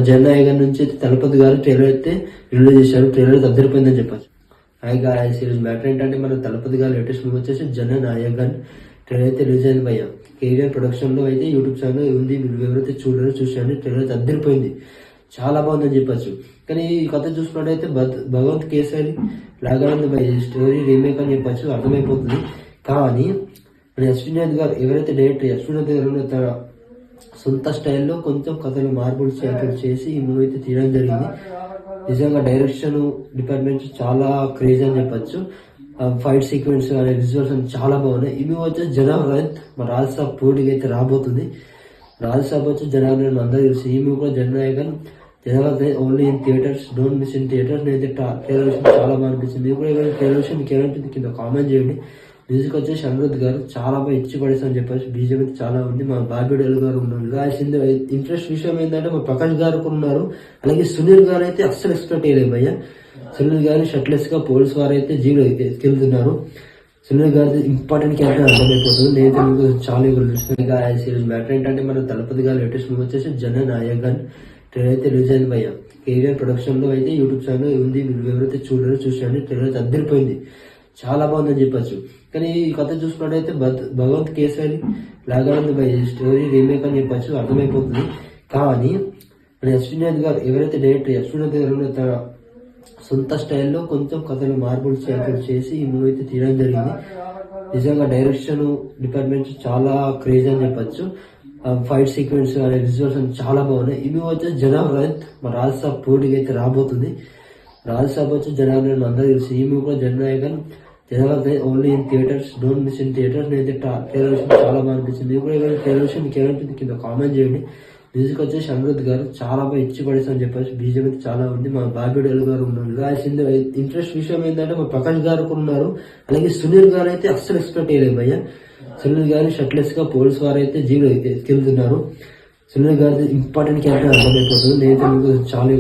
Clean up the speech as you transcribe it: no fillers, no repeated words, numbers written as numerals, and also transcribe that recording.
జననాయకన్ నుంచి అయితే తలపతి గారు ట్రైలర్ అయితే రిలీజ్ చేశారు. ట్రైలర్ అద్దరిపోయిందని చెప్పచ్చు. హాయ్ గాయ్స్, ఈరోజు మ్యాటర్ ఏంటంటే మన తలపతి గారు లేటెస్ట్ మూవీ వచ్చేసి జననాయకన్ ట్రైలర్ అయితే రిలీజ్ అయింది భయ్య. కేవీఆర్ ప్రొడక్షన్ లో అయితే యూట్యూబ్ ఛానల్ ఉంది. మీరు ఎవరైతే చూడరో చూసాను. ట్రైలర్ అద్దరిపోయింది, చాలా బాగుందని చెప్పచ్చు. కానీ ఈ కథ చూసుకున్నట్టయితే భగవంత్ కేసరి లాగా ఉంది భయ్య. స్టోరీ రీమేక్ అని చెప్పచ్చు, అర్థమైపోతుంది. కానీ మన యశ్వినాథ్ గారు ఎవరైతే డైరెక్టర్ యశ్వినాథ్ గారు తన సొంత స్టైల్లో కొంచెం కథలు మార్పులు చేసి ఈ మూవీ అయితే తీయడం జరిగింది. నిజంగా డైరెక్షన్ డిపార్ట్మెంట్ చాలా క్రేజ్ అని చెప్పచ్చు. ఫైట్ సీక్వెన్స్ అనే విజువల్స్ అని చాలా బాగున్నాయి. ఈ మూవీ వచ్చేసి జనవరి మన రాజ్యసభ పోటీకి అయితే రాబోతుంది. రాజ్యసభ వచ్చి జనవరి అందరూ చూసి ఈ మూవీ కూడా Jananayagan January only in theatres, don't miss in theatres. నేనైతే ట్రైలర్ చాలా బాగా అనిపించింది. మీరు కూడా ఏమైనా ట్రైలర్ మీకు కింద కామెంట్ చేయండి. మ్యూజిక్ వచ్చేసి అనిరుద్ధ్ గారు చాలా బాగా ఇచ్చి పడేస్తామని చెప్పేసి బీజం అయితే చాలా ఉంది. మా బాబీ డెల్ గారు ఉన్నారు. ఇంట్రెస్ట్ విషయం ఏంటంటే మా ప్రకాష్ గారు ఉన్నారు. అలాగే సునీల్ గారు అయితే అస్సలు ఎక్స్పెక్ట్ చేయలేదు భయ్య. సునీల్ గారు షర్ట్లెస్ గా పోలీస్ వారు అయితే జీలో ఎత్తుకెళ్తున్నారు. సునీల్ గారి ఇంపార్టెంట్ క్యారెక్టర్ అర్థమైపోతుంది. నేనైతే చాలా ఈరోజు మ్యాటర్ ఏంటంటే మన తలపతి గారు లేటెస్ట్ మూవీ వచ్చేసి జననాయకన్ ట్రైలర్ అయితే రిలీజ్ అయింది భయ్య. కేవీఆర్ ప్రొడక్షన్ లో అయితే యూట్యూబ్ ఛానల్ ఉంది. మీరు ఎవరైతే చూడరో చూసాను. ట్రైలర్ అద్దరిపోయింది, చాలా బాగుందని చెప్పచ్చు. కానీ ఈ కథ చూసుకున్నట్టయితే భగవంత్ కేసరి లాగా ఉంది భయ్య. స్టోరీ రీమేక్ అని చెప్పచ్చు, అర్థమైపోతుంది. కానీ మన యశ్వినాథ్ గారు ఎవరైతే డైరెక్టర్ యశ్వినాథ్ గారు తన సొంత స్టైల్లో కొంచెం కథలు మార్పులు చేసి ఈ మూవీ అయితే తీయడం జరిగింది. నిజంగా డైరెక్షన్ డిపార్ట్మెంట్ చాలా క్రేజ్ అని చెప్పచ్చు. ఫైట్ సీక్వెన్స్ అనే విజువల్స్ అని చాలా బాగున్నాయి. ఈ మూవీ వచ్చేసి జనవరి మన రాజ్యసభ పోటీకి అయితే రాబోతుంది. రాజ్యసభ వచ్చి జనవరి అందరూ చూసి ఈ మూవీ కూడా Jananayagan January only in theatres, don't miss in theatres. నేనైతే ట్రైలర్ చాలా బాగా అనిపించింది. మీరు కూడా ఏమైనా ట్రైలర్ మీకు ఏమైనా కింద కామెంట్ చేయండి. మ్యూజిక్ వచ్చేసి అనిరుద్ధ్ గారు చాలా బాగా ఇచ్చి పడేస్తామని చెప్పేసి బీజం అయితే చాలా ఉంది. మా బాబీ డెల్ గారు ఉన్నారు. ఇంట్రెస్ట్ విషయం ఏంటంటే మా ప్రకాష్ గారు ఉన్నారు. అలాగే సునీల్ గారు అయితే అస్సలు ఎక్స్పెక్ట్ చేయలేదు భయ్య. సునీల్ గారు షర్ట్లెస్ గా పోలీస్ వారు అయితే జీలో ఎత్తుకెళ్తున్నారు. సునీల్ గారి ఇంపార్టెంట్ క్యారెక్టర్ అర్థమైపోతుంది. నేనైతే చాలా